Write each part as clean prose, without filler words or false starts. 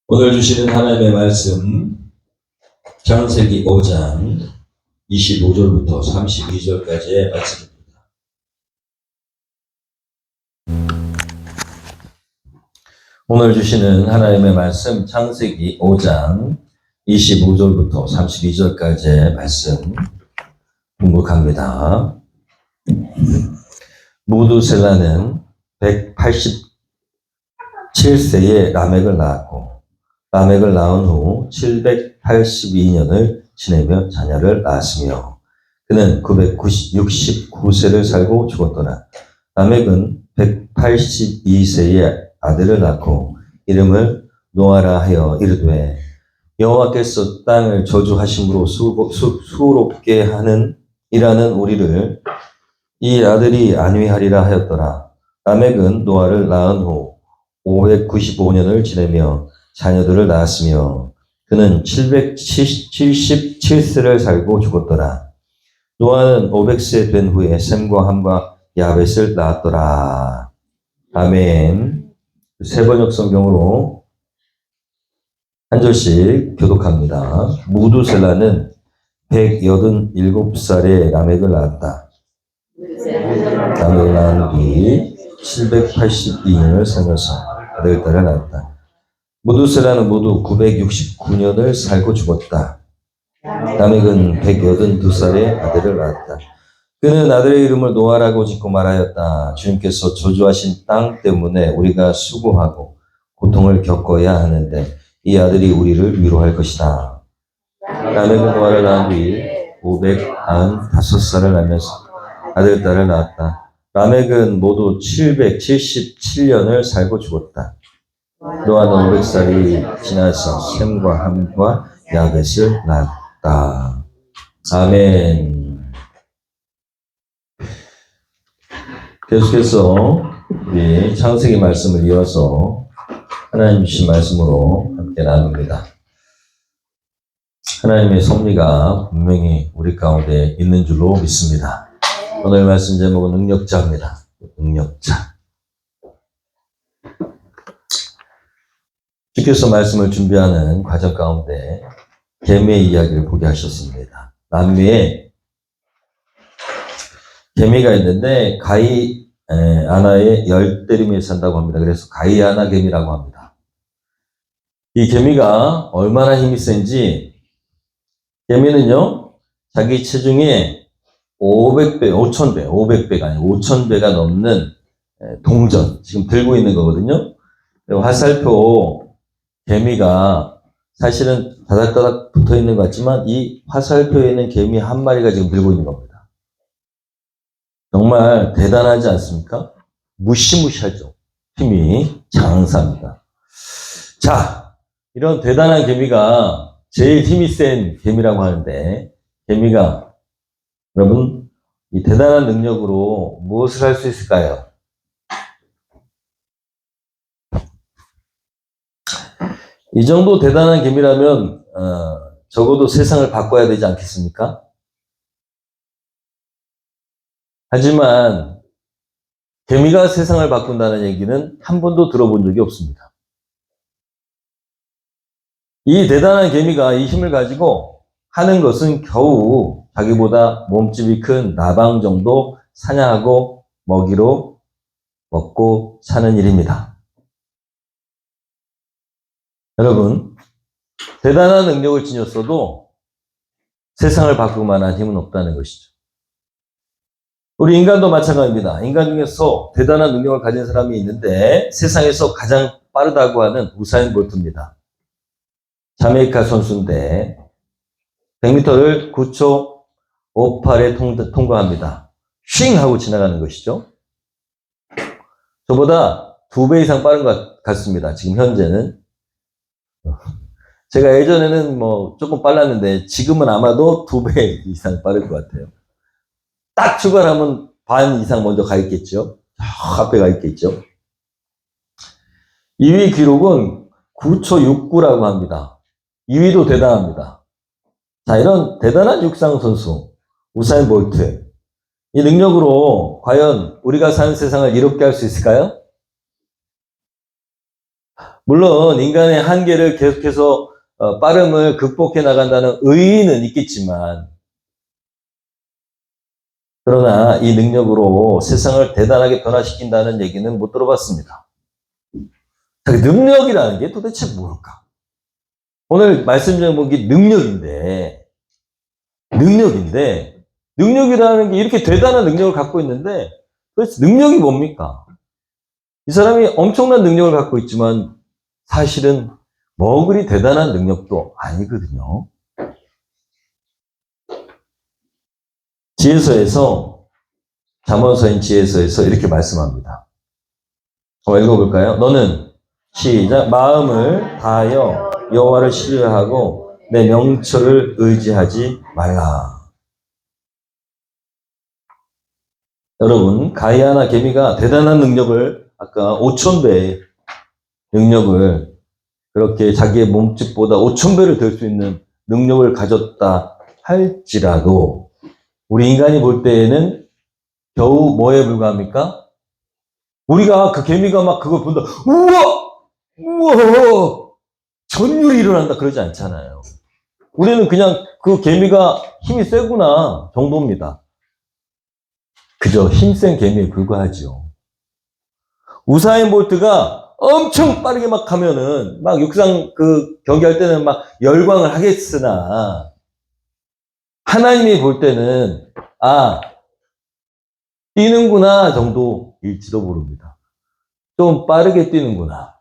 오늘 주시는 하나님의 말씀 창세기 5장 25절부터 32절까지의 말씀입니다. 오늘 주시는 하나님의 말씀 창세기 5장 25절부터 32절까지의 말씀 공독합니다. 무두셀라는 187세에 라멕을 낳았고 라멕을 낳은 후 782년을 지내며 자녀를 낳았으며 그는 969세를 살고 죽었더라. 라멕은 182세에 아들을 낳고 이름을 노아라 하여 이르되 여호와께서 땅을 저주하심으로 수고롭게 하는 일하는 우리를 이 아들이 안위하리라 하였더라. 라멕은 노아를 낳은 후 595년을 지내며 자녀들을 낳았으며 그는 777세를 살고 죽었더라. 노아는 500세 된 후에 셈과 함과 야벳을 낳았더라. 아멘. 세 번역 성경으로 한 절씩 교독합니다. 무두셀라는 187살에 라멕을 낳았다. 라멕을 낳은 뒤 782년을 살면서 아들, 딸을 낳았다. 무두셀라는 모두 969년을 살고 죽었다. 라멕은 182살에 아들을 낳았다. 그는 아들의 이름을 노아라고 짓고 말하였다. 주님께서 저주하신 땅 때문에 우리가 수고하고 고통을 겪어야 하는데 이 아들이 우리를 위로할 것이다. 라멕은 노아를 낳은 뒤 595살을 나면서 아들, 딸을 낳았다. 라멕은 모두 777년을 살고 죽었다. 노아는 500살이 지나서 셈과 함과 야벳을 낳았다. 아멘. 계속해서 우리 창세기 말씀을 이어서 하나님 주신 말씀으로 함께 나눕니다. 하나님의 섭리가 분명히 우리 가운데 있는 줄로 믿습니다. 오늘 말씀 제목은 능력자입니다. 능력자. 주께서 말씀을 준비하는 과정 가운데 개미의 이야기를 보게 하셨습니다. 남미에 개미가 있는데 가이아나의 열대림에 산다고 합니다. 그래서 가이아나 개미라고 합니다. 이 개미가 얼마나 힘이 센지 개미는요 자기 체중의 500배, 5,000배, 500배가 아니고 5,000배가 넘는 동전 지금 들고 있는 거거든요. 화살표 개미가 사실은 다닥다닥 붙어 있는 것 같지만 이 화살표에 있는 개미 한 마리가 지금 들고 있는 겁니다. 정말 대단하지 않습니까? 무시무시하죠. 힘이 장사입니다. 자, 이런 대단한 개미가 제일 힘이 센 개미라고 하는데 개미가 여러분 이 대단한 능력으로 무엇을 할 수 있을까요? 이 정도 대단한 개미라면 적어도 세상을 바꿔야 되지 않겠습니까? 하지만 개미가 세상을 바꾼다는 얘기는 한 번도 들어본 적이 없습니다. 이 대단한 개미가 이 힘을 가지고 하는 것은 겨우 자기보다 몸집이 큰 나방 정도 사냥하고 먹이로 먹고 사는 일입니다. 여러분, 대단한 능력을 지녔어도 세상을 바꿀 만한 힘은 없다는 것이죠. 우리 인간도 마찬가지입니다. 인간 중에서 대단한 능력을 가진 사람이 있는데 세상에서 가장 빠르다고 하는 우사인 볼트입니다. 자메이카 선수인데 100m를 9초 58에 통과합니다. 쉥 하고 지나가는 것이죠. 저보다 2배 이상 빠른 것 같습니다. 지금 현재는. 제가 예전에는 조금 빨랐는데 지금은 아마도 2배 이상 빠를 것 같아요. 딱 출발하면 반 이상 먼저 가 있겠죠. 앞에 가 있겠죠. 2위 기록은 9초 69라고 합니다. 2위도 대단합니다. 자, 이런 대단한 육상 선수 우사인 볼트 이 능력으로 과연 우리가 사는 세상을 이롭게 할 수 있을까요? 물론 인간의 한계를 계속해서 빠름을 극복해 나간다는 의의는 있겠지만, 그러나 이 능력으로 세상을 대단하게 변화시킨다는 얘기는 못 들어봤습니다. 능력이라는 게 도대체 뭘까? 오늘 말씀 제목이 능력이라는 게 이렇게 대단한 능력을 갖고 있는데 도대체 능력이 뭡니까? 이 사람이 엄청난 능력을 갖고 있지만 사실은 뭐 그리 대단한 능력도 아니거든요. 잠언서인 지혜서에서 이렇게 말씀합니다. 한번 읽어볼까요? 너는 시작 마음을 다하여 여호와를 신뢰하고 내 명철을 의지하지 말라. 여러분, 가이아나 개미가 대단한 능력을 아까 5,000배의 능력을 그렇게 자기의 몸집보다 5,000배를 들 수 있는 능력을 가졌다 할지라도 우리 인간이 볼 때에는 겨우 뭐에 불과합니까? 우리가 그 개미가 막 그걸 본다. 우와! 전율이 일어난다 그러지 않잖아요. 우리는 그냥 그 개미가 힘이 세구나 정도입니다. 그저 힘센 개미에 불과하죠. 우사인 볼트가 엄청 빠르게 막 가면은 막 육상 그 경기할 때는 막 열광을 하겠으나 하나님이 볼 때는 뛰는구나 정도일지도 모릅니다. 좀 빠르게 뛰는구나.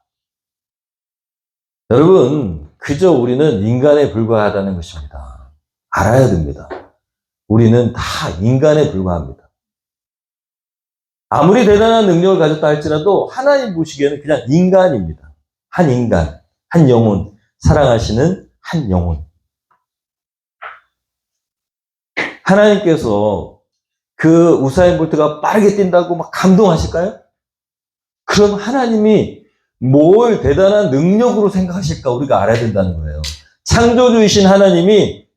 여러분, 그저 우리는 인간에 불과하다는 것입니다. 알아야 됩니다. 우리는 다 인간에 불과합니다. 아무리 대단한 능력을 가졌다 할지라도 하나님 보시기에는 그냥 인간입니다. 한 인간, 한 영혼, 사랑하시는 한 영혼. 하나님께서 그 우사인 볼트가 빠르게 뛴다고 막 감동하실까요? 그럼 하나님이 뭘 대단한 능력으로 생각하실까 우리가 알아야 된다는 거예요. 창조주이신 하나님이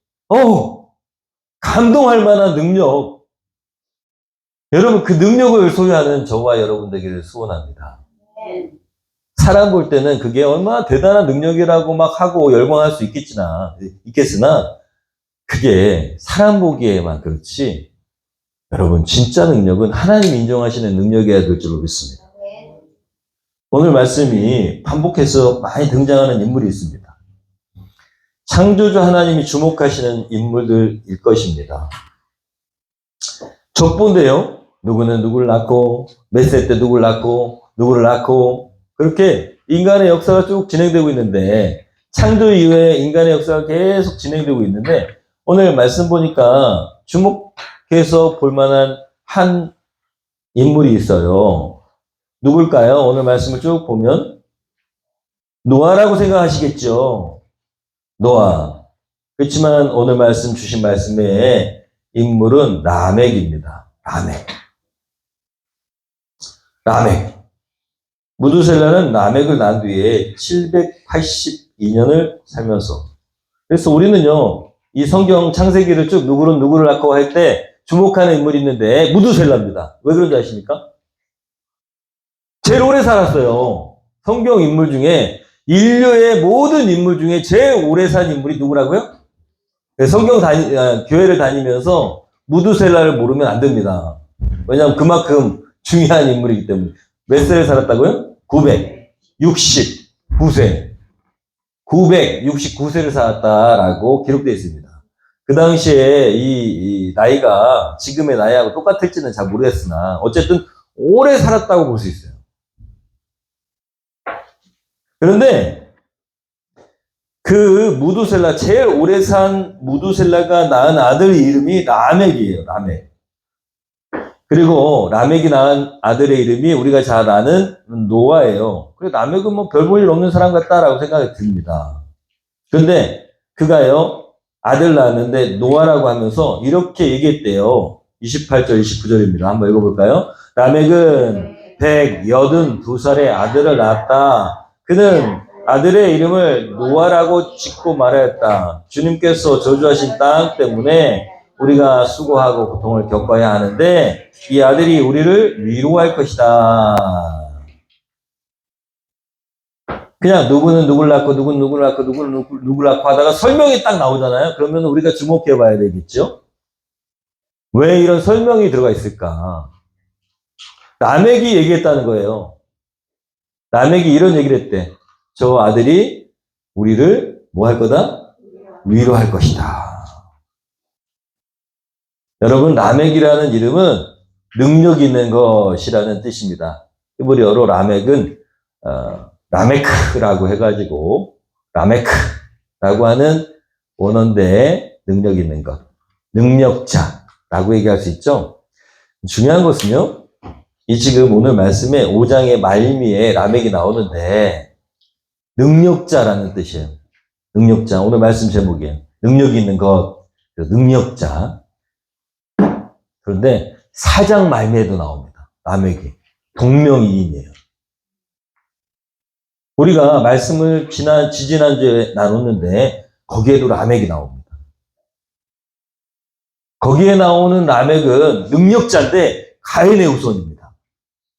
감동할 만한 능력, 여러분 그 능력을 소유하는 저와 여러분들에게 소원합니다. 사람 볼 때는 그게 얼마나 대단한 능력이라고 막 하고 열광할 수 있겠으나 그게 사람 보기에만 그렇지 여러분 진짜 능력은 하나님이 인정하시는 능력이어야 될 줄로 믿습니다. 오늘 말씀이 반복해서 많이 등장하는 인물이 있습니다. 창조주 하나님이 주목하시는 인물들일 것입니다. 족보인데요. 누구는 누구를 낳고 몇 세 때 누구를 낳고 누구를 낳고 그렇게 인간의 역사가 쭉 진행되고 있는데 창조 이후에 인간의 역사가 계속 진행되고 있는데 오늘 말씀 보니까 주목해서 볼 만한 한 인물이 있어요. 누굴까요? 오늘 말씀을 쭉 보면 노아라고 생각하시겠죠. 노아. 그렇지만 오늘 말씀 주신 말씀의 인물은 라멕입니다. 라멕. 무두셀라는 라멕을 낳은 뒤에 782년을 살면서 그래서 우리는요 이 성경 창세기를 쭉 누구를 낳고 할 때 주목하는 인물이 있는데 무두셀라입니다. 왜 그런지 아십니까? 제일 오래 살았어요. 성경 인물 중에 인류의 모든 인물 중에 제일 오래 산 인물이 누구라고요? 성경 교회를 다니면서 무두셀라를 모르면 안 됩니다. 왜냐하면 그만큼 중요한 인물이기 때문에. 몇 세를 살았다고요? 969세. 969세를 살았다라고 기록되어 있습니다. 그 당시에 이 나이가 지금의 나이하고 똑같을지는 잘 모르겠으나 어쨌든 오래 살았다고 볼 수 있어요. 그런데 그 무두셀라, 제일 오래 산 무두셀라가 낳은 아들 이름이 라멕이에요. 라멕. 그리고 라멕이 낳은 아들의 이름이 우리가 잘 아는 노아예요. 그래서 라멕은 뭐 별 볼 일 없는 사람 같다라고 생각이 듭니다. 그런데 그가요 아들 낳았는데 노아라고 하면서 이렇게 얘기했대요. 28절 29절입니다. 한번 읽어볼까요? 라멕은 182살의 아들을 낳았다. 그는 아들의 이름을 노아라고 짓고 말하였다. 주님께서 저주하신 땅 때문에 우리가 수고하고 고통을 겪어야 하는데 이 아들이 우리를 위로할 것이다. 그냥 누구는 누굴 낳고 누구는 누굴 낳고 누구는 누굴 낳고 하다가 설명이 딱 나오잖아요. 그러면 우리가 주목해 봐야 되겠죠. 왜 이런 설명이 들어가 있을까? 라멕이 얘기했다는 거예요. 라멕이 이런 얘기를 했대. 저 아들이 우리를 뭐 할 거다? 위로할 것이다. 여러분, 라멕이라는 이름은 능력 있는 것이라는 뜻입니다. 히브리어로 라멕은 라메크라고 해가지고 라메크라고 하는 원어인데 능력 있는 것, 능력자라고 얘기할 수 있죠. 중요한 것은요, 이 지금 오늘 말씀에 5장의 말미에 라멕이 나오는데 능력자라는 뜻이에요. 능력자, 오늘 말씀 제목이에요. 능력 있는 것, 능력자. 그런데 4장 말미에도 나옵니다. 라멕이 동명이인이에요. 우리가 말씀을 지지난주에 나눴는데 거기에도 라멕이 나옵니다. 거기에 나오는 라멕은 능력자인데 가인의 후손입니다.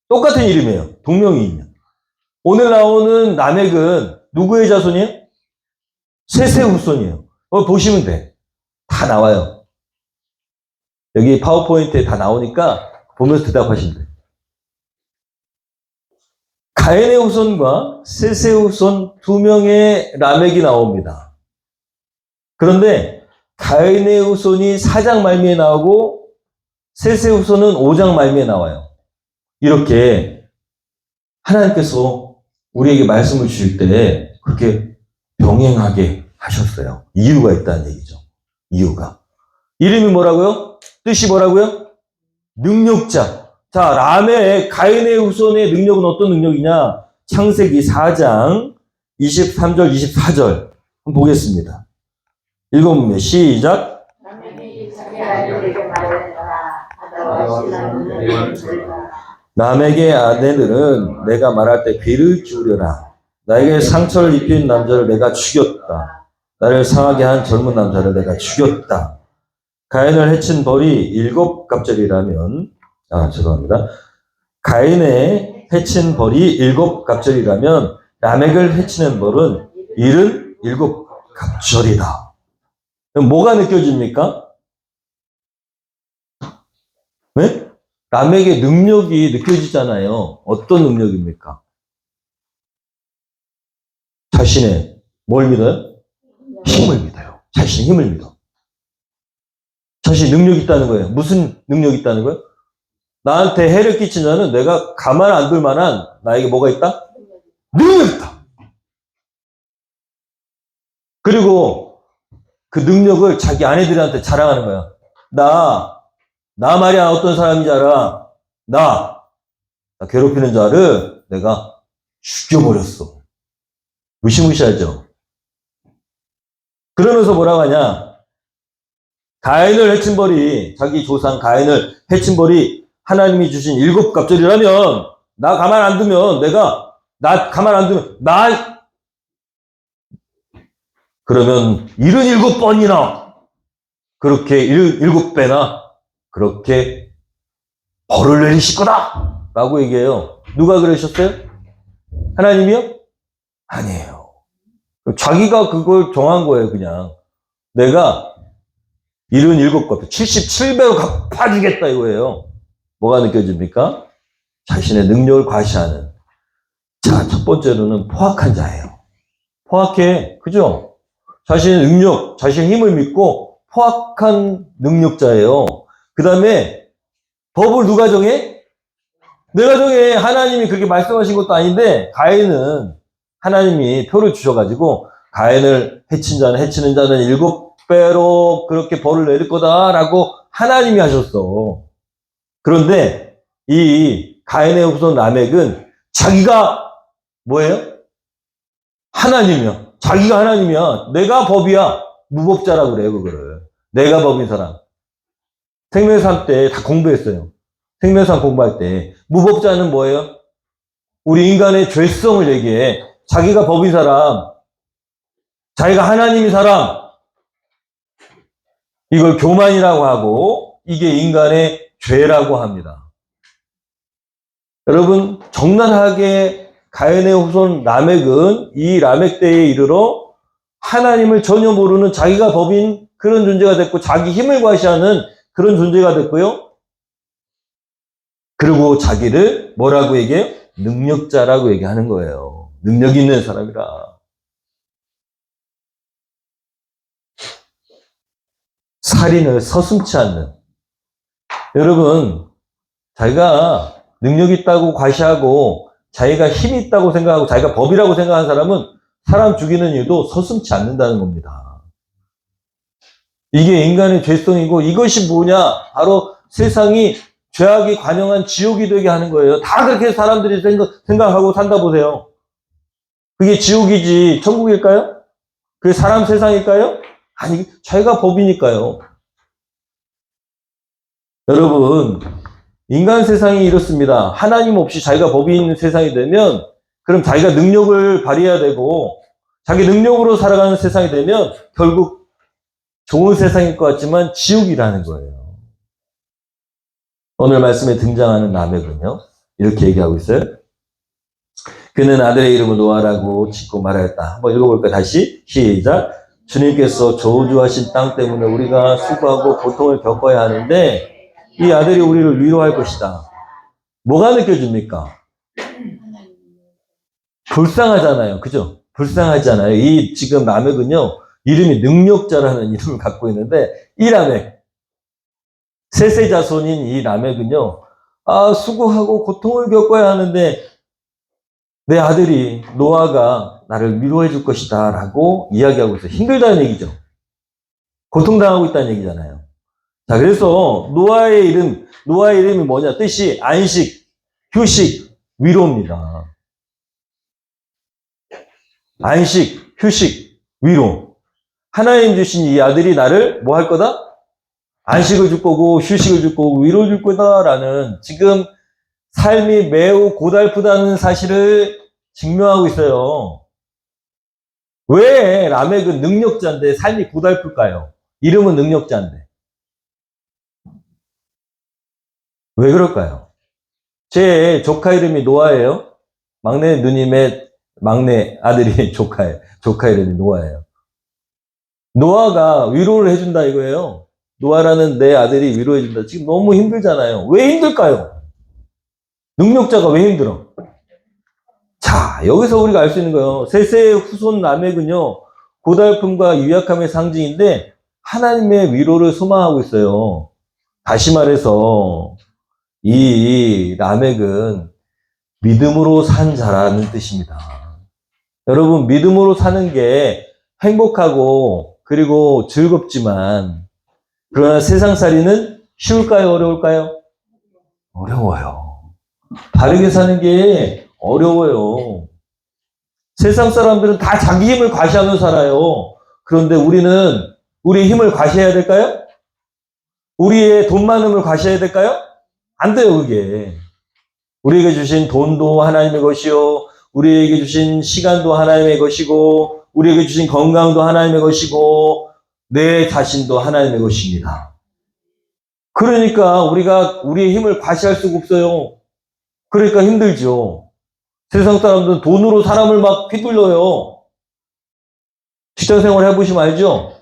똑같은 이름이에요. 동명이인이요. 오늘 나오는 라멕은 누구의 자손이에요? 셋의 후손이에요. 보시면 돼. 다 나와요. 여기 파워포인트에 다 나오니까 보면서 대답하시면 돼요. 가인의 후손과 셋의 후손 2명의 라멕이 나옵니다. 그런데 가인의 후손이 4장 말미에 나오고 셋의 후손은 5장 말미에 나와요. 이렇게 하나님께서 우리에게 말씀을 주실 때 그렇게 병행하게 하셨어요. 이유가 있다는 얘기죠. 이유가. 이름이 뭐라고요? 뜻이 뭐라고요? 능력자. 자, 라멕, 가인의 후손의 능력은 어떤 능력이냐? 창세기 4장 23절, 24절 한번 보겠습니다. 읽어보면 시작. 라멕의 아내들은 내가 말할 때 귀를 기울여라. 나에게 상처를 입힌 남자를 내가 죽였다. 나를 상하게 한 젊은 남자를 내가 죽였다. 가인을 해친 벌이 7갑절이라면 죄송합니다. 가인의 해친 벌이 7갑절이라면 라멕을 해치는 벌은 77갑절이다. 그럼 뭐가 느껴집니까? 네? 라멕의 능력이 느껴지잖아요. 어떤 능력입니까? 자신의 뭘 믿어요? 힘을 믿어요. 자신의 힘을 믿어. 자신이 능력이 있다는 거예요. 무슨 능력이 있다는 거예요? 나한테 해를 끼친 자는 내가 가만 안 둘 만한 나에게 뭐가 있다? 능력이 있다. 그리고 그 능력을 자기 아내들한테 자랑하는 거야. 나 말이야 어떤 사람인지 알아? 나 괴롭히는 자를 내가 죽여버렸어. 무시무시하죠? 그러면서 뭐라고 하냐? 가인을 해친 벌이, 자기 조상 가인을 해친 벌이 하나님이 주신 7갑절이라면, 나 가만 안 두면, 그러면 77번이나, 그렇게 7배나, 그렇게 벌을 내리실 거다! 라고 얘기해요. 누가 그러셨어요? 하나님이요? 아니에요. 자기가 그걸 정한 거예요, 그냥. 내가 77값, 77배로 갚아주겠다 이거예요. 뭐가 느껴집니까? 자신의 능력을 과시하는. 자, 첫 번째로는 포악한 자예요. 포악해. 그죠? 자신의 능력, 자신의 힘을 믿고 포악한 능력자예요. 그 다음에 법을 누가 정해? 내가 정해. 하나님이 그렇게 말씀하신 것도 아닌데 가인은 하나님이 표를 주셔가지고 가인을 해치는 자는 7배로 그렇게 벌을 내릴 거다라고 하나님이 하셨어. 그런데 이 가인의 후손 라멕은 자기가 뭐예요? 하나님이야. 자기가 하나님이야. 내가 법이야. 무법자라고 그래요, 그거를. 내가 법인 사람. 생명산 때 다 공부했어요. 생명산 공부할 때. 무법자는 뭐예요? 우리 인간의 죄성을 얘기해. 자기가 법인 사람, 자기가 하나님인 사람, 이걸 교만이라고 하고 이게 인간의 죄라고 합니다. 여러분, 적나라하게 가인의 후손 라멕은 이 라멕 때에 이르러 하나님을 전혀 모르는 자기가 법인 그런 존재가 됐고 자기 힘을 과시하는 그런 존재가 됐고요. 그리고 자기를 뭐라고 얘기해요? 능력자라고 얘기하는 거예요. 능력 있는 사람이라. 살인을 서슴지 않는. 여러분, 자기가 능력 있다고 과시하고 자기가 힘이 있다고 생각하고 자기가 법이라고 생각하는 사람은 사람 죽이는 일도 서슴지 않는다는 겁니다. 이게 인간의 죄성이고 이것이 뭐냐? 바로 세상이 죄악이 관영한 지옥이 되게 하는 거예요. 다 그렇게 사람들이 생각하고 산다 보세요. 그게 지옥이지 천국일까요? 그게 사람 세상일까요? 아니, 자기가 법이니까요. 여러분, 인간 세상이 이렇습니다. 하나님 없이 자기가 법이 있는 세상이 되면 그럼 자기가 능력을 발휘해야 되고 자기 능력으로 살아가는 세상이 되면 결국 좋은 세상일 것 같지만 지옥이라는 거예요. 오늘 말씀에 등장하는 라멕은요. 이렇게 얘기하고 있어요. 그는 아들의 이름을 노아라고 짓고 말하였다. 한번 읽어볼까요? 다시 시작. 주님께서 저주하신 땅 때문에 우리가 수고하고 고통을 겪어야 하는데 이 아들이 우리를 위로할 것이다. 뭐가 느껴집니까? 불쌍하잖아요. 그죠? 불쌍하잖아요. 이 지금 라멕은요. 이름이 능력자라는 이름을 갖고 있는데 이 라멕, 셋의 자손인 이 라멕은요. 수고하고 고통을 겪어야 하는데 내 아들이 노아가 나를 위로해 줄 것이다 라고 이야기하고 있어요. 힘들다는 얘기죠. 고통당하고 있다는 얘기잖아요. 자, 그래서 노아의 이름이 뭐냐? 뜻이 안식, 휴식, 위로입니다. 안식, 휴식, 위로. 하나님 주신 이 아들이 나를 뭐 할 거다? 안식을 줄 거고, 휴식을 줄 거고, 위로 줄 거다라는 지금 삶이 매우 고달프다는 사실을 증명하고 있어요. 왜 라멕은 능력자인데 삶이 고달플까요? 이름은 능력자인데. 왜 그럴까요? 제 조카 이름이 노아예요. 막내 누님의 막내 아들이 조카예요. 조카 이름이 노아예요. 노아가 위로를 해준다 이거예요. 노아라는 내 아들이 위로해준다. 지금 너무 힘들잖아요. 왜 힘들까요? 능력자가 왜 힘들어? 자, 여기서 우리가 알 수 있는 거예요. 셋의 후손 라멕은요, 고달픔과 유약함의 상징인데, 하나님의 위로를 소망하고 있어요. 다시 말해서, 이 라멕은 믿음으로 산 자라는 뜻입니다. 여러분, 믿음으로 사는 게 행복하고, 그리고 즐겁지만, 그러나 세상살이는 쉬울까요? 어려울까요? 어려워요. 바르게 사는 게 어려워요. 세상 사람들은 다 자기 힘을 과시하며 살아요. 그런데 우리는 우리의 힘을 과시해야 될까요? 우리의 돈 많음을 과시해야 될까요? 안 돼요, 그게. 우리에게 주신 돈도 하나님의 것이요. 우리에게 주신 시간도 하나님의 것이고, 우리에게 주신 건강도 하나님의 것이고, 내 자신도 하나님의 것입니다. 그러니까 우리가 우리의 힘을 과시할 수가 없어요. 그러니까 힘들죠. 세상 사람들은 돈으로 사람을 막 휘둘러요. 직장 생활 해보시면 알죠?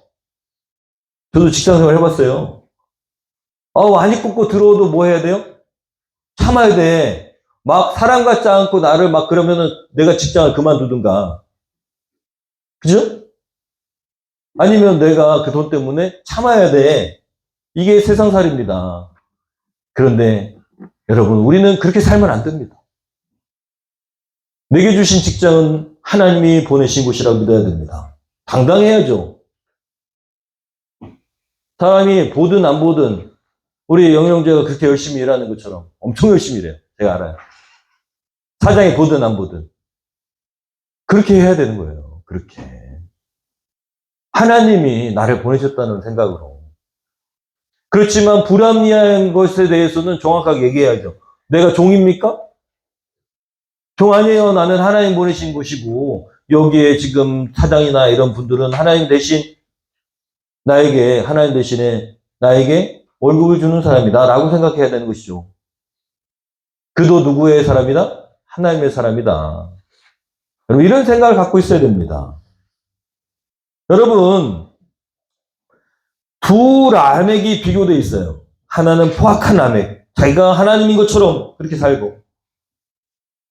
저도 직장 생활 해봤어요. 많이 꽂고 들어오도 뭐 해야 돼요? 참아야 돼. 막 사람 같지 않고 나를 막 그러면은 내가 직장을 그만두든가. 그죠? 아니면 내가 그 돈 때문에 참아야 돼. 이게 세상살이입니다. 그런데 여러분, 우리는 그렇게 살면 안 됩니다. 내게 주신 직장은 하나님이 보내신 곳이라고 믿어야 됩니다. 당당해야죠. 사람이 보든 안 보든 우리 영영제가 그렇게 열심히 일하는 것처럼 엄청 열심히 일해요. 제가 알아요. 사장이 보든 안 보든. 그렇게 해야 되는 거예요. 그렇게. 하나님이 나를 보내셨다는 생각으로. 그렇지만 불합리한 것에 대해서는 정확하게 얘기해야죠. 내가 종입니까? 종 아니에요. 나는 하나님 보내신 것이고 여기에 지금 사장이나 이런 분들은 하나님 대신 하나님 대신에 나에게 월급을 주는 사람이다 라고 생각해야 되는 것이죠. 그도 누구의 사람이다? 하나님의 사람이다. 여러분, 이런 생각을 갖고 있어야 됩니다. 여러분, 두 라멕이 비교되어 있어요. 하나는 포악한 라멕, 자기가 하나님인 것처럼 그렇게 살고,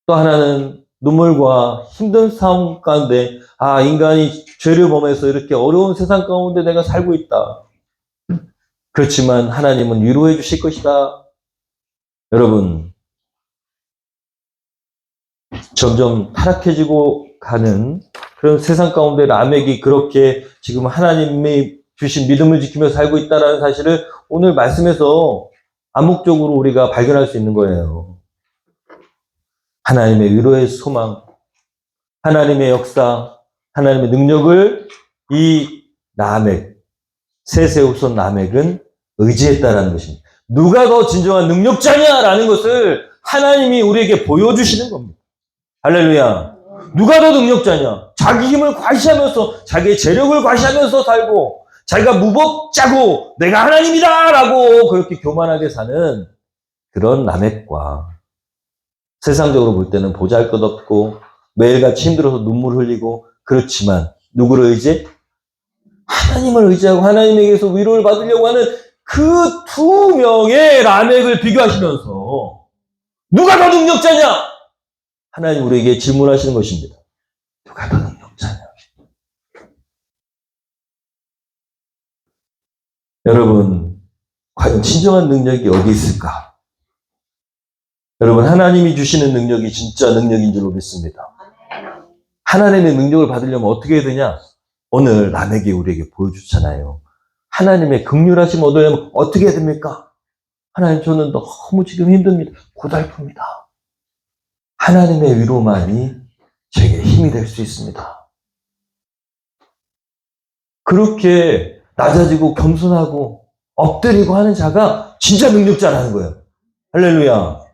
또 하나는 눈물과 힘든 싸움 가운데, 인간이 죄를 범해서 이렇게 어려운 세상 가운데 내가 살고 있다. 그렇지만 하나님은 위로해 주실 것이다. 여러분, 점점 타락해지고 가는 그런 세상 가운데 라멕이 그렇게 지금 하나님이 주신 믿음을 지키며 살고 있다는 사실을 오늘 말씀에서 암묵적으로 우리가 발견할 수 있는 거예요. 하나님의 위로의 소망, 하나님의 역사, 하나님의 능력을 이 라멕, 셋의 후손 라멕은 의지했다라는 것입니다. 누가 더 진정한 능력자냐라는 것을 하나님이 우리에게 보여주시는 겁니다. 할렐루야. 누가 더 능력자냐? 자기 힘을 과시하면서, 자기의 재력을 과시하면서 살고, 자기가 무법자고, 내가 하나님이다! 라고 그렇게 교만하게 사는 그런 라멕과 세상적으로 볼 때는 보잘것없고, 매일같이 힘들어서 눈물 흘리고, 그렇지만, 누구를 의지해? 하나님을 의지하고 하나님에게서 위로를 받으려고 하는 그 두 명의 라멕을 비교하시면서, 누가 더 능력자냐? 하나님 우리에게 질문하시는 것입니다. 누가 더 능력자냐? 여러분, 과연 진정한 능력이 어디 있을까? 여러분, 하나님이 주시는 능력이 진짜 능력인 줄로 믿습니다. 하나님의 능력을 받으려면 어떻게 해야 되냐? 오늘 라멕이 우리에게 보여주잖아요. 하나님의 긍휼하심 얻으려면 어떻게 해야 됩니까? 하나님, 저는 너무 지금 힘듭니다. 고달픕니다. 하나님의 위로만이 제게 힘이 될 수 있습니다. 그렇게 낮아지고 겸손하고 엎드리고 하는 자가 진짜 능력자라는 거예요. 할렐루야.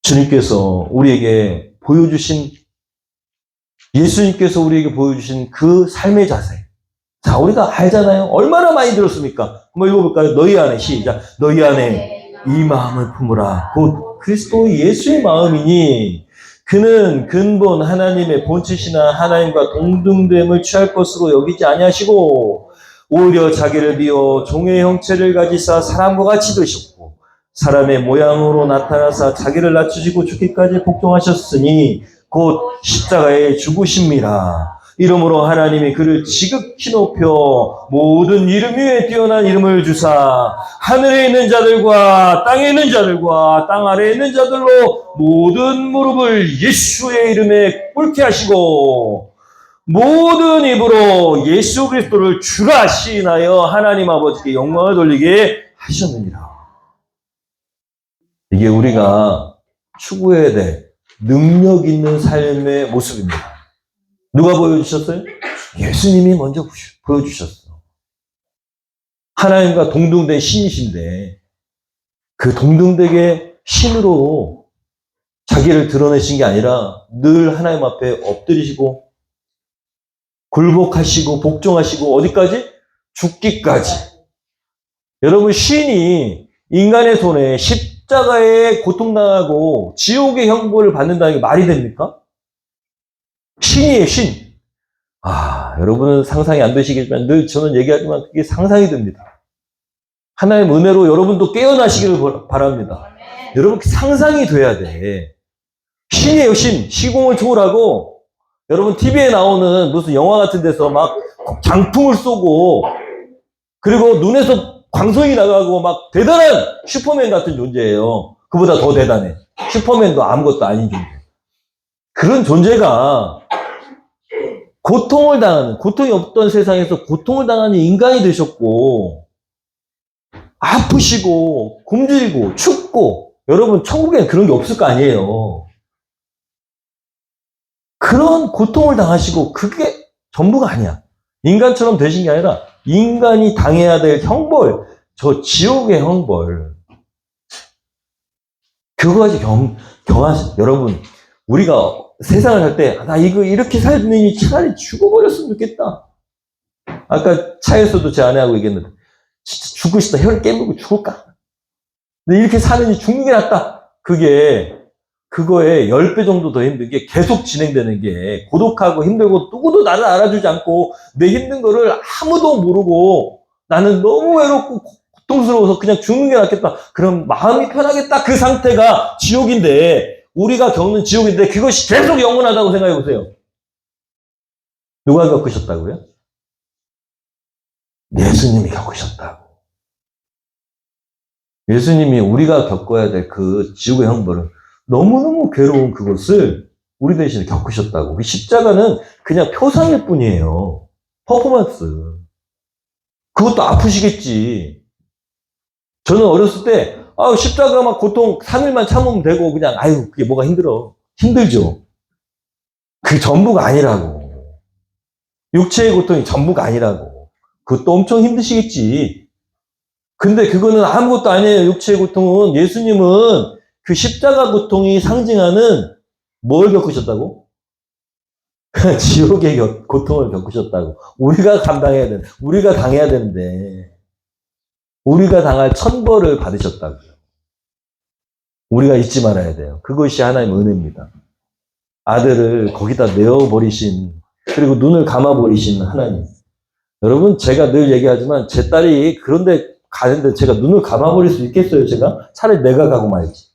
주님께서 우리에게 보여주신, 예수님께서 우리에게 보여주신 그 삶의 자세. 자, 우리가 알잖아요. 얼마나 많이 들었습니까? 한번 읽어볼까요? 너희 안에, 시작. 너희 안에 이 마음을 품으라. 곧 그리스도 예수의 마음이니 그는 근본 하나님의 본체시나 하나님과 동등됨을 취할 것으로 여기지 아니하시고 오히려 자기를 비워 종의 형체를 가지사 사람과 같이 되셨고 사람의 모양으로 나타나사 자기를 낮추시고 죽기까지 복종하셨으니 곧 십자가에 죽으심이라. 이러므로 하나님이 그를 지극히 높여 모든 이름 위에 뛰어난 이름을 주사 하늘에 있는 자들과 땅에 있는 자들과 땅 아래에 있는 자들로 모든 무릎을 예수의 이름에 꿇게 하시고 모든 입으로 예수 그리스도를 주라 시인하여 하나님 아버지께 영광을 돌리게 하셨느니라. 이게 우리가 추구해야 될 능력 있는 삶의 모습입니다. 누가 보여주셨어요? 예수님이 먼저 보여주셨어. 하나님과 동등된 신이신데 그 동등되게 신으로 자기를 드러내신 게 아니라 늘 하나님 앞에 엎드리시고 굴복하시고 복종하시고 어디까지? 죽기까지. 여러분, 신이 인간의 손에 십자가에 고통당하고 지옥의 형벌을 받는다는 게 말이 됩니까? 신이에요, 신. 여러분은 상상이 안 되시겠지만 늘 저는 얘기하지만 그게 상상이 됩니다. 하나님의 은혜로 여러분도 깨어나시기를 바랍니다. 여러분, 상상이 돼야 돼. 신이에요, 신. 시공을 초월하고 여러분 TV에 나오는 무슨 영화 같은 데서 막 장풍을 쏘고 그리고 눈에서 광선이 나가고 막 대단한 슈퍼맨 같은 존재예요. 그보다 더 대단해. 슈퍼맨도 아무것도 아닌 존재. 그런 존재가 고통을 당하는, 고통이 없던 세상에서 고통을 당하는 인간이 되셨고, 아프시고, 굶주리고, 춥고, 여러분, 천국에는 그런 게 없을 거 아니에요. 그런 고통을 당하시고, 그게 전부가 아니야. 인간처럼 되신 게 아니라, 인간이 당해야 될 형벌, 저 지옥의 형벌. 그거까지 여러분, 우리가 세상을 살 때, 나 이거 이렇게 살더니 차라리 죽어버렸으면 좋겠다. 아까 차에서도 제 아내하고 얘기했는데, 진짜 죽고 싶다. 혀를 깨물고 죽을까? 근데 이렇게 사느니 죽는 게 낫다. 그게 그거에 10배 정도 더 힘든 게 계속 진행되는 게 고독하고 힘들고 누구도 나를 알아주지 않고 내 힘든 거를 아무도 모르고 나는 너무 외롭고 고통스러워서 그냥 죽는 게 낫겠다. 그럼 마음이 편하겠다. 그 상태가 지옥인데 우리가 겪는 지옥인데 그것이 계속 영원하다고 생각해 보세요. 누가 겪으셨다고요? 예수님이 겪으셨다고. 예수님이 우리가 겪어야 될 그 지옥의 형벌을 너무너무 괴로운 그것을 우리 대신에 겪으셨다고. 그 십자가는 그냥 표상일 뿐이에요. 퍼포먼스. 그것도 아프시겠지. 저는 어렸을 때 십자가 막 고통 3일만 참으면 되고 그냥 아유 그게 뭐가 힘들어. 힘들죠. 그게 전부가 아니라고. 육체의 고통이 전부가 아니라고. 그것도 엄청 힘드시겠지. 근데 그거는 아무것도 아니에요. 육체의 고통은. 예수님은 그 십자가 고통이 상징하는 뭘 겪으셨다고? 지옥의 고통을 겪으셨다고. 우리가 감당해야 되는, 우리가 당해야 되는데, 우리가 당할 천벌을 받으셨다고요. 우리가 잊지 말아야 돼요. 그것이 하나님의 은혜입니다. 아들을 거기다 내어버리신, 그리고 눈을 감아버리신 하나님. 여러분, 제가 늘 얘기하지만 제 딸이 그런데 가는데 제가 눈을 감아버릴 수 있겠어요, 제가? 차라리 내가 가고 말지.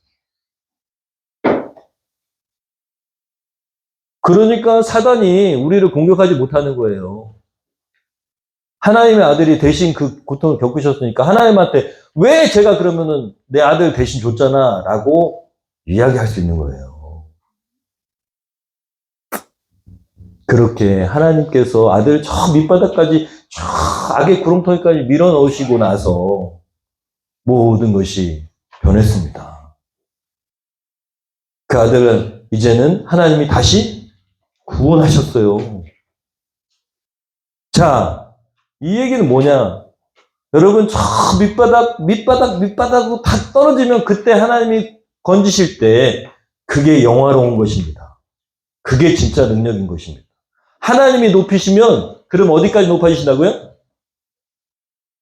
그러니까 사단이 우리를 공격하지 못하는 거예요. 하나님의 아들이 대신 그 고통을 겪으셨으니까 하나님한테 왜 제가 그러면은 내 아들 대신 줬잖아 라고 이야기할 수 있는 거예요. 그렇게 하나님께서 아들 저 밑바닥까지 저 악의 구렁텅이까지 밀어넣으시고 나서 모든 것이 변했습니다. 그 아들은 이제는 하나님이 다시 구원하셨어요. 자, 이 얘기는 뭐냐? 여러분, 저 밑바닥으로 다 떨어지면 그때 하나님이 건지실 때 그게 영화로운 것입니다. 그게 진짜 능력인 것입니다. 하나님이 높이시면 그럼 어디까지 높아지신다고요?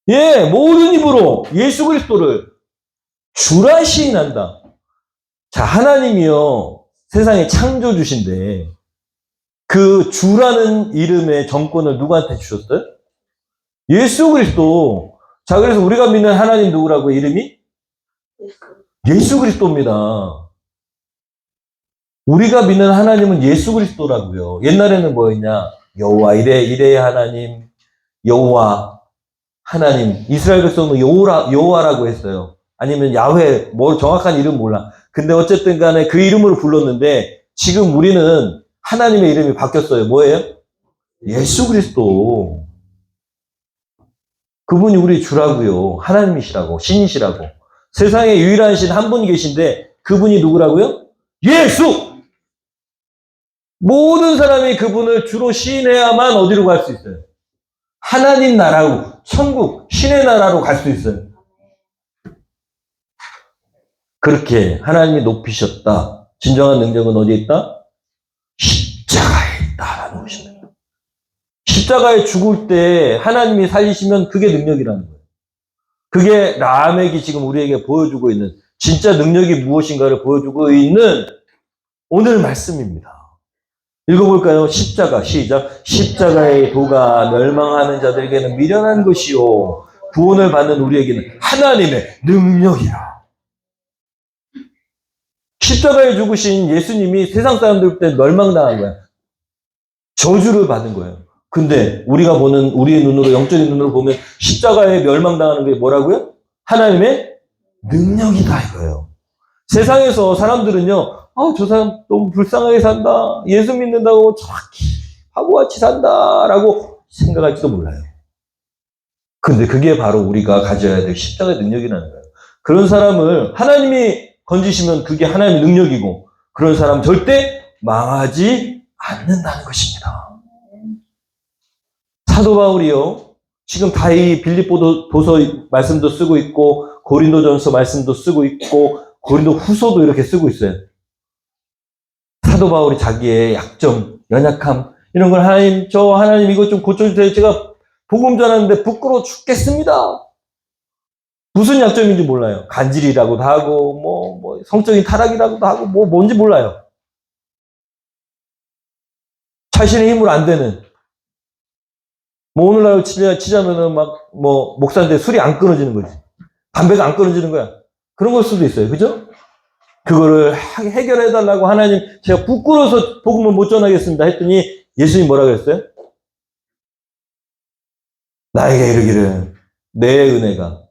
예, 모든 입으로 예수 그리스도를 주라 시인한다. 자, 하나님이요 세상의 창조주신데 그 주라는 이름의 정권을 누구한테 주셨어요? 예수 그리스도. 자, 그래서 우리가 믿는 하나님 누구라고 이름이? 예수 그리스도입니다. 우리가 믿는 하나님은 예수 그리스도라고요. 옛날에는 뭐였냐? 여호와 이레의 하나님, 여호와 하나님. 이스라엘 백성은 여호와라고 했어요. 아니면 야훼, 뭐 정확한 이름 몰라. 근데 어쨌든 간에 그 이름으로 불렀는데 지금 우리는 하나님의 이름이 바뀌었어요. 뭐예요? 예수 그리스도. 그분이 우리 주라고요. 하나님이시라고, 신이시라고. 세상에 유일한 신 한 분 계신데 그분이 누구라고요? 예수! 모든 사람이 그분을 주로 시인해야만 어디로 갈 수 있어요? 하나님 나라로, 천국, 신의 나라로 갈 수 있어요. 그렇게 하나님이 높이셨다. 진정한 능력은 어디에 있다? 십자가에 있다라는 것입니다. 십자가에 죽을 때 하나님이 살리시면 그게 능력이라는 거예요. 그게 라멕이 지금 우리에게 보여주고 있는 진짜 능력이 무엇인가를 보여주고 있는 오늘 말씀입니다. 읽어볼까요? 십자가, 시작. 십자가의 도가 멸망하는 자들에게는 미련한 것이요 구원을 받는 우리에게는 하나님의 능력이라. 십자가에 죽으신 예수님이 세상 사람들 때 멸망당한 거야. 저주를 받은 거예요. 근데 우리가 보는 우리의 눈으로, 영적인 눈으로 보면 십자가에 멸망당하는 게 뭐라고요? 하나님의 능력이다 이거예요. 세상에서 사람들은요, 저 사람 너무 불쌍하게 산다. 예수 믿는다고 정확히 바보같이 산다라고 생각할지도 몰라요. 근데 그게 바로 우리가 가져야 될 십자가의 능력이라는 거예요. 그런 사람을 하나님이 건지시면 그게 하나님의 능력이고 그런 사람 절대 망하지 않는다는 것입니다. 사도 바울이요. 지금 다 이 빌립보서 말씀도 쓰고 있고 고린도전서 말씀도 쓰고 있고 고린도 후서도 이렇게 쓰고 있어요. 사도 바울이 자기의 약점, 연약함 이런 걸 하나님 이것 좀 고쳐주세요. 제가 복음 전하는데 부끄러워 죽겠습니다. 무슨 약점인지 몰라요. 간질이라고도 하고, 성적인 타락이라고도 하고, 뭔지 몰라요. 자신의 힘으로 안 되는. 오늘날 치자면은 목사인데 술이 안 끊어지는 거지. 담배가 안 끊어지는 거야. 그런 걸 수도 있어요. 그죠? 그거를 해결해달라고 하나님, 제가 부끄러워서 복음을 못 전하겠습니다 했더니 예수님 뭐라 그랬어요? 나에게 이르기를 내 은혜가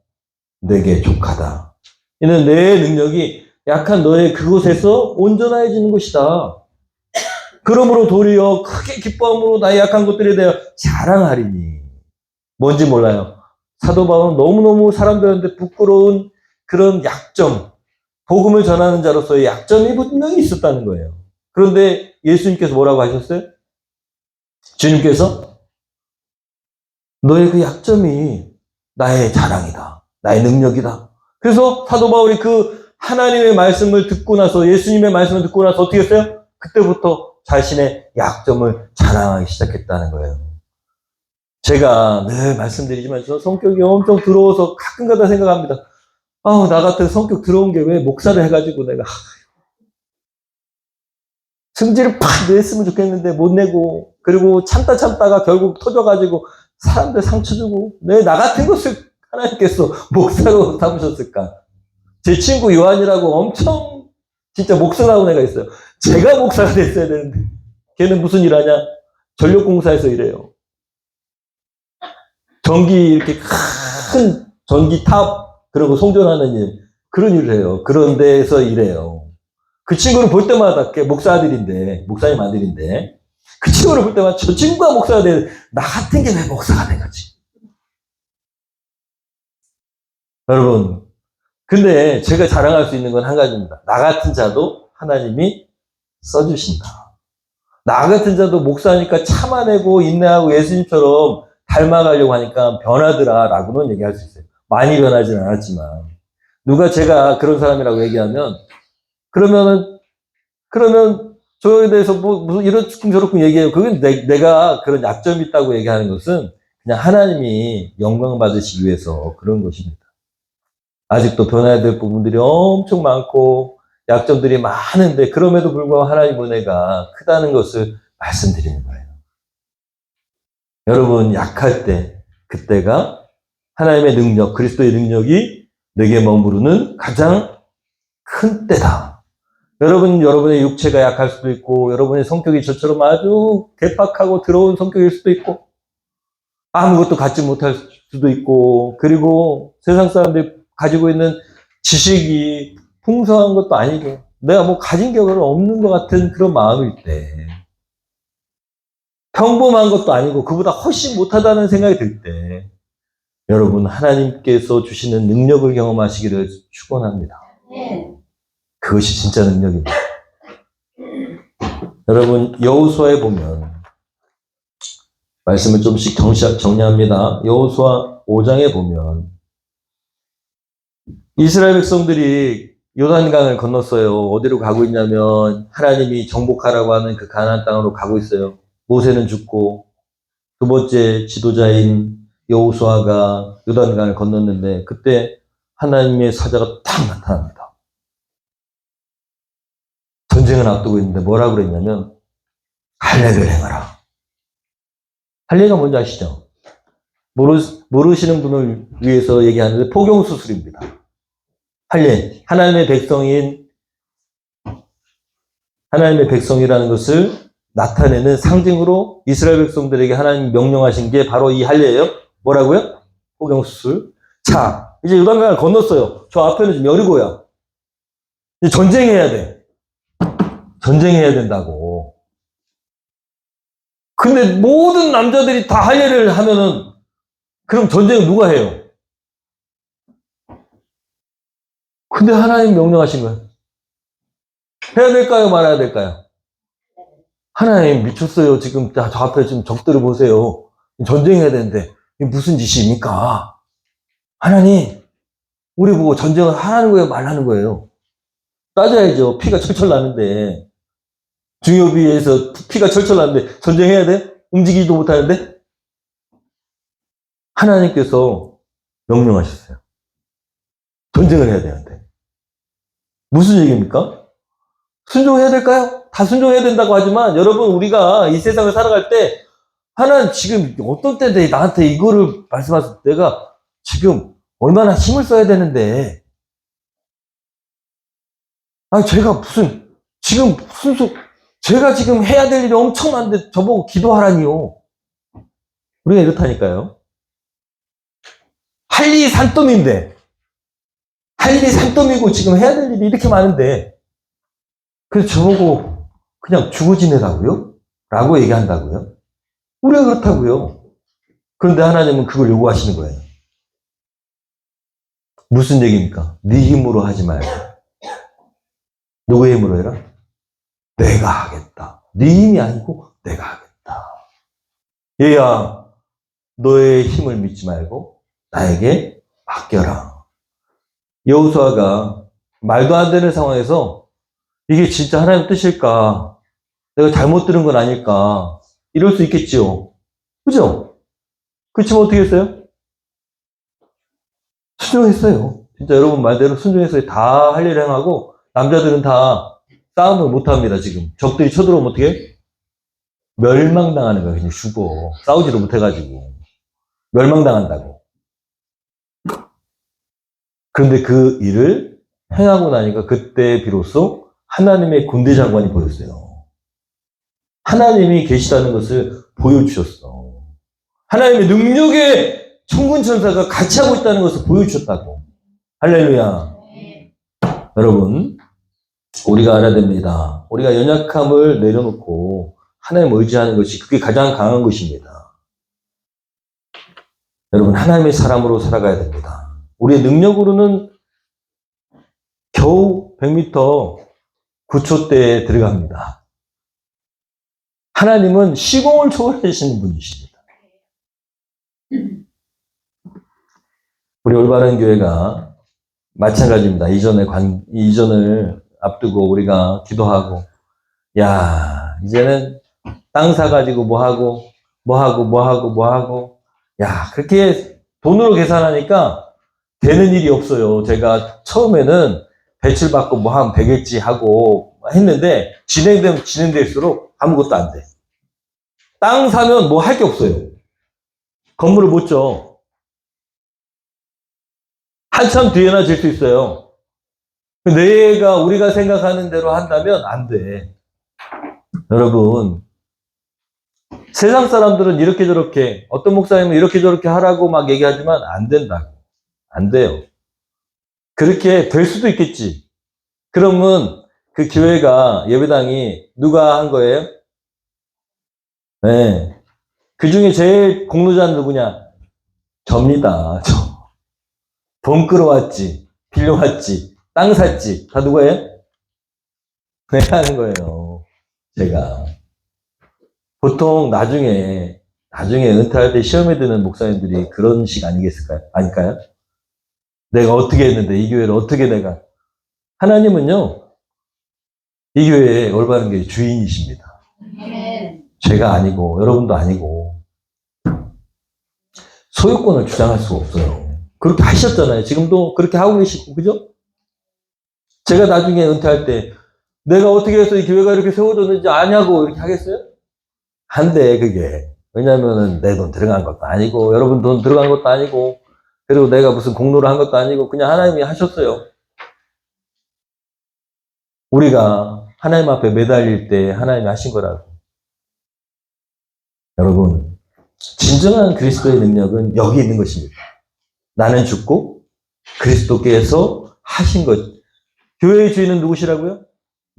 내게 족하다. 이는 내 능력이 약한 너의 그곳에서 온전해지는 것이다. 그러므로 도리어 크게 기뻐함으로 나의 약한 것들에 대하여 자랑하리니. 뭔지 몰라요. 사도 바울은 너무너무 사람들한테 부끄러운 그런 약점, 복음을 전하는 자로서의 약점이 분명히 있었다는 거예요. 그런데 예수님께서 뭐라고 하셨어요? 주님께서 너의 그 약점이 나의 자랑이다. 나의 능력이다. 그래서 사도 바울이 그 하나님의 말씀을 듣고 나서, 예수님의 말씀을 듣고 나서 어떻게 했어요? 그때부터 자신의 약점을 자랑하기 시작했다는 거예요. 제가 늘 말씀드리지만 저 성격이 엄청 더러워서 가끔가다 생각합니다. 나 같은 성격 더러운 게 왜 목사를 해가지고 내가 승질을 팍 냈으면 좋겠는데 못 내고, 그리고 참다가 결국 터져가지고 사람들 상처 주고, 왜 나 같은 것을 하나님께서 목사로 삼으셨을까? 제 친구 요한이라고 엄청 진짜 목사라고 애가 있어요. 제가 목사가 됐어야 되는데 걔는 무슨 일 하냐? 전력공사에서 일해요. 전기 이렇게 큰 전기탑, 그리고 송전하는 일, 그런 일을 해요. 그런 데서 일해요. 그 친구를 볼 때마다, 목사 아들인데, 목사님 아들인데, 그 친구를 볼 때마다 저 친구가 목사가 돼, 나 같은 게 왜 목사가 돼가지? 여러분, 근데 제가 자랑할 수 있는 건 한 가지입니다. 나 같은 자도 하나님이 써주신다. 나 같은 자도 목사니까 참아내고 인내하고 예수님처럼 닮아가려고 하니까 변하더라 라고는 얘기할 수 있어요. 많이 변하지는 않았지만. 누가 제가 그런 사람이라고 얘기하면, 그러면 저에 대해서 무슨 이렇쿵 저렇쿵 얘기해요. 그건 내가 그런 약점이 있다고 얘기하는 것은 그냥 하나님이 영광 받으시기 위해서 그런 것입니다. 아직도 변해야 될 부분들이 엄청 많고 약점들이 많은데, 그럼에도 불구하고 하나님 은혜가 크다는 것을 말씀드리는 거예요. 여러분, 약할 때, 그때가 하나님의 능력, 그리스도의 능력이 내게 머무르는 가장 큰 때다. 여러분의 육체가 약할 수도 있고, 여러분의 성격이 저처럼 아주 괴팍하고 더러운 성격일 수도 있고, 아무것도 갖지 못할 수도 있고, 그리고 세상 사람들이 가지고 있는 지식이 풍성한 것도 아니고, 내가 가진 게 별로 없는 것 같은 그런 마음일 때, 평범한 것도 아니고 그보다 훨씬 못하다는 생각이 들 때, 여러분 하나님께서 주시는 능력을 경험하시기를 축원합니다. 그것이 진짜 능력입니다. 여러분, 여호수아에 보면 말씀을 좀씩 정리합니다. 여호수아 5장에 보면 이스라엘 백성들이 요단강을 건넜어요. 어디로 가고 있냐면 하나님이 정복하라고 하는 그 가나안 땅으로 가고 있어요. 모세는 죽고 두 번째 지도자인 여호수아가 요단강을 건넜는데, 그때 하나님의 사자가 탁 나타납니다. 전쟁을 앞두고 있는데 뭐라고 그랬냐면 할례를 행하라. 할례가 뭔지 아시죠? 모르시는 분을 위해서 얘기하는데 포경수술입니다. 할례, 하나님의 백성이라는 것을 나타내는 상징으로 이스라엘 백성들에게 하나님이 명령하신 게 바로 이 할례예요. 뭐라고요? 포경수술. 자, 이제 요단강을 건넜어요. 저 앞에는 지금 여리고야. 이제 전쟁해야 돼. 전쟁해야 된다고. 근데 모든 남자들이 다 할례를 하면은, 그럼 전쟁을 누가 해요? 근데 하나님 명령하신 거예요. 해야 될까요? 말아야 될까요? 하나님 미쳤어요. 지금 저 앞에 지금 적들을 보세요. 전쟁해야 되는데 무슨 짓입니까? 하나님, 우리 보고 전쟁을 하라는 거예요? 말라는 거예요? 따져야죠. 피가 철철 나는데, 중요비에서 피가 철철 나는데 전쟁해야 돼? 움직이지도 못하는데? 하나님께서 명령하셨어요. 전쟁을 해야 되는데. 무슨 얘기입니까? 순종해야 될까요? 다 순종해야 된다고 하지만 여러분 우리가 이 세상을 살아갈 때 하나님 지금 어떤 때인데 나한테 이거를 말씀하실 때 내가 지금 얼마나 힘을 써야 되는데 제가 무슨 지금 제가 지금 해야 될 일이 엄청 많은데 저보고 기도하라니요. 우리가 이렇다니까요. 할 일이 산더미인데 할 일이 산더미고 지금 해야 될 일이 이렇게 많은데 그래서 저보고 그냥 죽어 지내라고요? 라고 얘기한다고요? 우리가 그렇다고요. 그런데 하나님은 그걸 요구하시는 거예요. 무슨 얘기입니까? 네 힘으로 하지 말고 누구의 힘으로 해라? 내가 하겠다. 네 힘이 아니고 내가 하겠다. 얘야 너의 힘을 믿지 말고 나에게 맡겨라. 여호수아가 말도 안 되는 상황에서 이게 진짜 하나님 뜻일까? 내가 잘못 들은 건 아닐까? 이럴 수 있겠지요. 그죠? 그렇지만 어떻게 했어요? 순종했어요. 진짜 여러분 말대로 순종해서 다 할 일을 행하고 남자들은 다 싸움을 못합니다. 지금 적들이 쳐들어오면 어떻게? 멸망당하는 거야. 그냥 죽어. 싸우지도 못해가지고 멸망당한다고. 그런데 그 일을 행하고 나니까 그때 비로소 하나님의 군대 장관이 보였어요. 하나님이 계시다는 것을 보여주셨어. 하나님의 능력의 천군천사가 같이 하고 있다는 것을 보여주셨다고. 할렐루야. 여러분 우리가 알아야 됩니다. 우리가 연약함을 내려놓고 하나님을 의지하는 것이 그게 가장 강한 것입니다. 여러분 하나님의 사람으로 살아가야 됩니다. 우리의 능력으로는 겨우 100m 9초대에 들어갑니다. 하나님은 시공을 초월하시는 분이십니다. 우리 올바른 교회가 마찬가지입니다. 이전을 앞두고 우리가 기도하고, 이제는 땅 사가지고 뭐하고, 그렇게 돈으로 계산하니까 되는 일이 없어요. 제가 처음에는 배출받고 뭐 하면 되겠지 하고 했는데, 진행되면 진행될수록 아무것도 안 돼. 땅 사면 뭐 할 게 없어요. 건물을 못 줘. 한참 뒤에나 질 수 있어요. 우리가 생각하는 대로 한다면 안 돼. 여러분, 세상 사람들은 이렇게 저렇게, 어떤 목사님은 이렇게 저렇게 하라고 막 얘기하지만 안 된다고. 안 돼요. 그렇게 될 수도 있겠지. 그러면 그 교회가, 예배당이 누가 한 거예요? 네. 그 중에 제일 공로자는 누구냐? 접니다. 돈 끌어왔지, 빌려왔지, 땅 샀지, 다 누구예요? 내가 하는 거예요. 제가. 보통 나중에 은퇴할 때 시험에 드는 목사님들이 그런 식 아닐까요? 내가 어떻게 했는데, 이 교회를 어떻게 내가. 하나님은요, 이 교회의 올바른 교회 주인이십니다. 제가 아니고, 여러분도 아니고, 소유권을 주장할 수가 없어요. 그렇게 하셨잖아요. 지금도 그렇게 하고 계시고, 그죠? 제가 나중에 은퇴할 때, 내가 어떻게 해서 이 교회가 이렇게 세워졌는지 아냐고 이렇게 하겠어요? 안 돼, 그게. 왜냐면은 내 돈 들어간 것도 아니고, 여러분 돈 들어간 것도 아니고, 그리고 내가 무슨 공로를 한 것도 아니고, 그냥 하나님이 하셨어요. 우리가 하나님 앞에 매달릴 때 하나님이 하신 거라고. 여러분, 진정한 그리스도의 능력은 여기 있는 것입니다. 나는 죽고 그리스도께서 하신 것. 교회의 주인은 누구시라고요?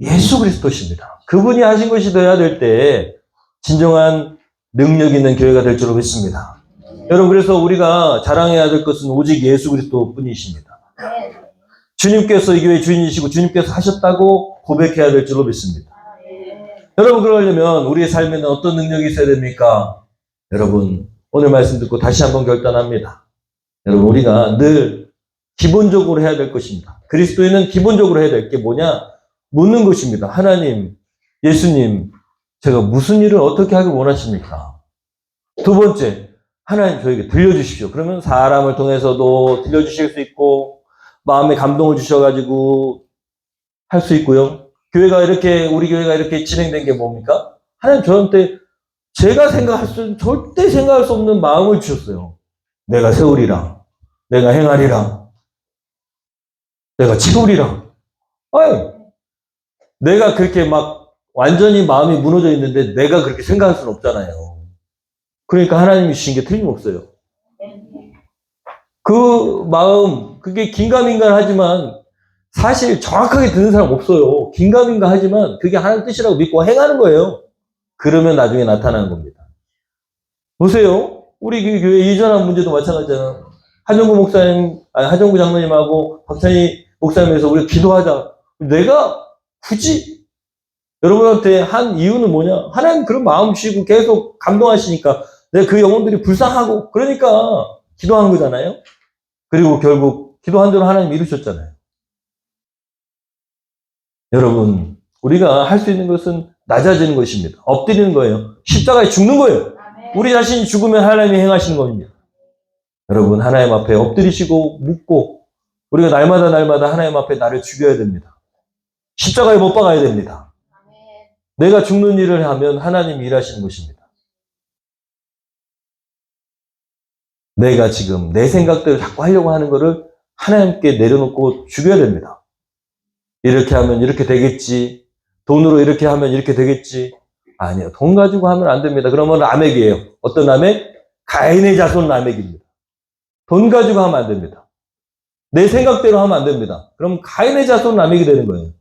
예수 그리스도십니다. 그분이 하신 것이 되어야 될 때 진정한 능력 있는 교회가 될 줄로 믿습니다. 여러분, 그래서 우리가 자랑해야 될 것은 오직 예수 그리스도 뿐이십니다. 주님께서 이 교회의 주인이시고 주님께서 하셨다고 고백해야 될 줄로 믿습니다. 여러분, 그러려면 우리의 삶에는 어떤 능력이 있어야 됩니까? 여러분, 오늘 말씀 듣고 다시 한번 결단합니다. 여러분, 우리가 늘 기본적으로 해야 될 것입니다. 그리스도인은 기본적으로 해야 될 게 뭐냐? 묻는 것입니다. 하나님, 예수님, 제가 무슨 일을 어떻게 하길 원하십니까? 두 번째, 하나님 저에게 들려주십시오. 그러면 사람을 통해서도 들려주실 수 있고, 마음에 감동을 주셔가지고 할 수 있고요. 우리 교회가 이렇게 진행된 게 뭡니까? 하나님 저한테 절대 생각할 수 없는 마음을 주셨어요. 내가 세우리라. 내가 행하리라. 내가 치우리라. 아유, 내가 그렇게 막 완전히 마음이 무너져 있는데 내가 그렇게 생각할 수는 없잖아요. 그러니까 하나님이 주신 게 틀림없어요. 그 마음, 그게 긴가민가 하지만 사실 정확하게 드는 사람 없어요. 긴가민가 하지만 그게 하나님 뜻이라고 믿고 행하는 거예요. 그러면 나중에 나타나는 겁니다. 보세요. 우리 교회 이전한 문제도 마찬가지잖아요. 하정구 장로님하고 박찬희 목사님에서 우리가 기도하자. 내가 굳이 여러분한테 한 이유는 뭐냐? 하나님 그런 마음 주시고 계속 감동하시니까 내가 그 영혼들이 불쌍하고 그러니까 기도한 거잖아요. 그리고 결국 기도한 대로 하나님 이루셨잖아요. 여러분, 우리가 할 수 있는 것은 낮아지는 것입니다. 엎드리는 거예요. 십자가에 죽는 거예요. 우리 자신이 죽으면 하나님이 행하시는 겁니다. 여러분, 하나님 앞에 엎드리시고 묻고 우리가 날마다 하나님 앞에 나를 죽여야 됩니다. 십자가에 못 박아야 됩니다. 내가 죽는 일을 하면 하나님이 일하시는 것입니다. 내가 지금 내 생각대로 자꾸 하려고 하는 거를 하나님께 내려놓고 죽여야 됩니다. 이렇게 하면 이렇게 되겠지. 돈으로 이렇게 하면 이렇게 되겠지. 아니요. 돈 가지고 하면 안 됩니다. 그러면 라멕이에요. 어떤 라멕? 가인의 자손 라멕입니다. 돈 가지고 하면 안 됩니다. 내 생각대로 하면 안 됩니다. 그럼 가인의 자손 라멕이 되는 거예요.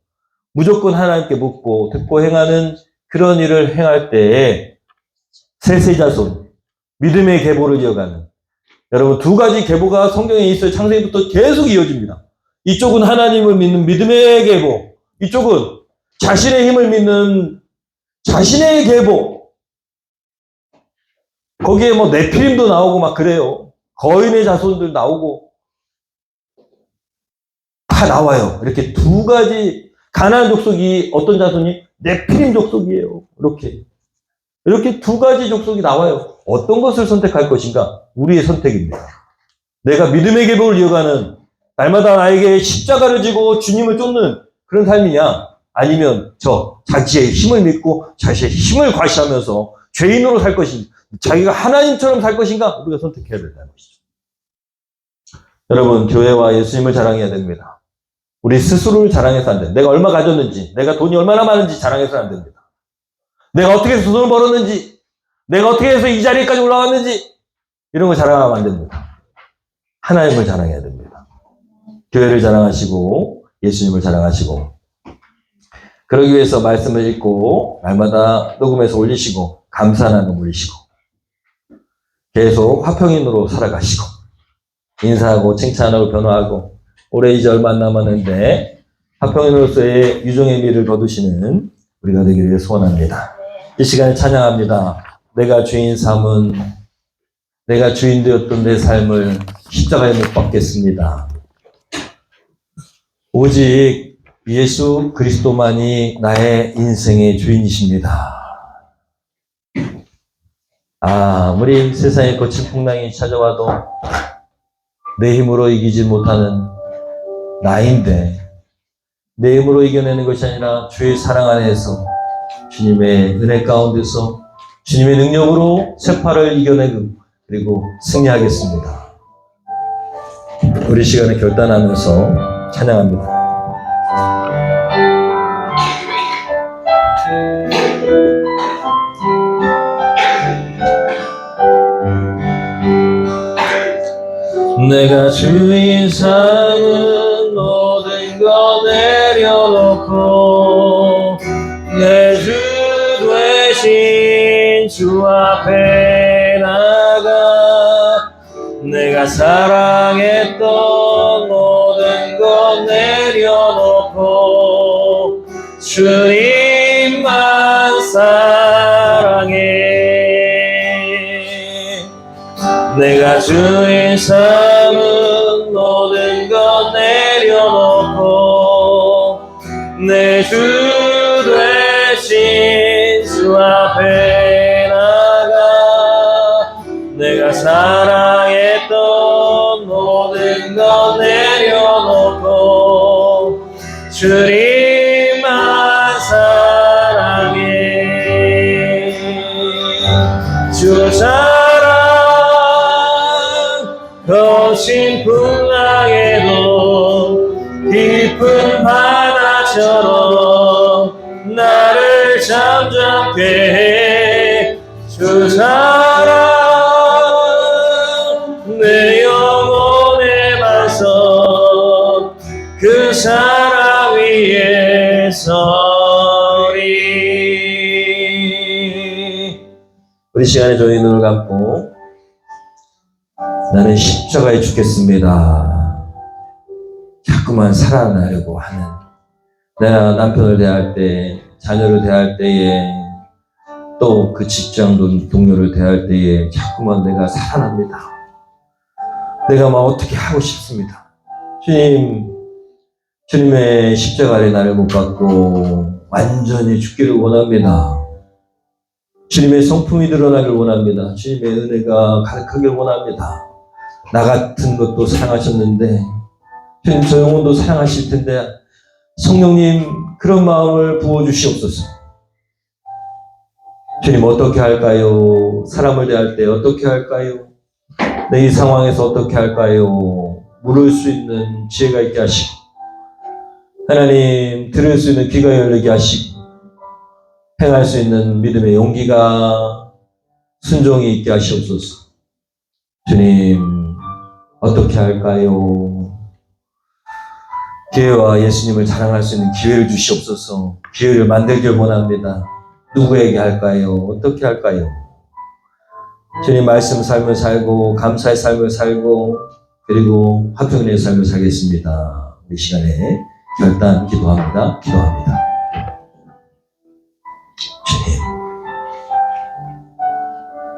무조건 하나님께 묻고 듣고 행하는 그런 일을 행할 때에 셋의 자손, 믿음의 계보를 이어가는 여러분 두 가지 계보가 성경에 있어요. 창세기부터 계속 이어집니다. 이쪽은 하나님을 믿는 믿음의 계보, 이쪽은 자신의 힘을 믿는 자신의 계보. 거기에 뭐 네피림도 나오고 막 그래요. 거인의 자손들 나오고 다 나와요. 이렇게 두 가지 가나안 족속이 어떤 자손이 네피림 족속이에요. 이렇게 두 가지 족속이 나와요. 어떤 것을 선택할 것인가? 우리의 선택입니다. 내가 믿음의 계보를 이어가는 날마다 나에게 십자가를 지고 주님을 쫓는 그런 삶이냐? 아니면 자기의 힘을 믿고 자신의 힘을 과시하면서 죄인으로 살 것인가? 자기가 하나님처럼 살 것인가? 우리가 선택해야 된다는 것이죠. 여러분, 교회와 예수님을 자랑해야 됩니다. 우리 스스로를 자랑해서 안 됩니다. 내가 얼마 가졌는지, 내가 돈이 얼마나 많은지 자랑해서는 안 됩니다. 내가 어떻게 해서 돈을 벌었는지, 내가 어떻게 해서 이 자리까지 올라왔는지 이런 거 자랑하면 안 됩니다. 하나님을 자랑해야 됩니다. 교회를 자랑하시고 예수님을 자랑하시고 그러기 위해서 말씀을 읽고 날마다 녹음해서 올리시고 감사하는 올리시고 계속 화평인으로 살아가시고 인사하고 칭찬하고 변화하고 올해 이제 얼마 안 남았는데 화평인으로서의 유종의 미를 거두시는 우리가 되기를 소원합니다. 이 시간에 찬양합니다. 내가 주인 삼은 내가 주인 되었던 내 삶을 십자가에 못 박겠습니다. 오직 예수 그리스도만이 나의 인생의 주인이십니다. 아무리 세상에 거친 풍랑이 찾아와도 내 힘으로 이기지 못하는 나인데 내 힘으로 이겨내는 것이 아니라 주의 사랑 안에서 주님의 은혜 가운데서 주님의 능력으로 세파를 이겨내고 그리고 승리하겠습니다. 우리 시간에 결단하면서 찬양합니다. 내가 주인 삼은 모든 것 내려놓고 내 주 되신 주 앞에 나가 내가 사랑했던 모든 것 내려놓고 주님만 사랑해. 내가 주인 삼은 모든 것 내려놓고 내 주 되신 주 앞에 나가 내가 사랑했던 모든 것 내려놓고 거친 풍랑에도 깊은 바다처럼 나를 잠잠케 해 주사랑 내 영혼의 반석 그 사랑 위에 서리. 우리 시간에 저희 눈을 감고 나는 십자가에 죽겠습니다. 자꾸만 살아나려고 하는, 내가 남편을 대할 때, 자녀를 대할 때에, 또 그 직장 동료를 대할 때에 자꾸만 내가 살아납니다. 내가 막 어떻게 하고 싶습니다. 주님의 십자가 아래 나를 못 받고 완전히 죽기를 원합니다. 주님의 성품이 드러나길 원합니다. 주님의 은혜가 가득하길 원합니다. 나 같은 것도 사랑하셨는데 주님 저 영혼도 사랑하실 텐데 성령님 그런 마음을 부어주시옵소서. 주님 어떻게 할까요? 사람을 대할 때 어떻게 할까요? 내 이 상황에서 어떻게 할까요? 물을 수 있는 지혜가 있게 하시고 하나님 들을 수 있는 귀가 열리게 하시고 행할 수 있는 믿음의 용기가 순종이 있게 하시옵소서. 주님 어떻게 할까요? 기회와 예수님을 자랑할 수 있는 기회를 주시옵소서. 기회를 만들길 원합니다. 누구에게 할까요? 어떻게 할까요? 주님 말씀 삶을 살고 감사의 삶을 살고 그리고 화평의 삶을 살겠습니다. 이 시간에 결단 기도합니다.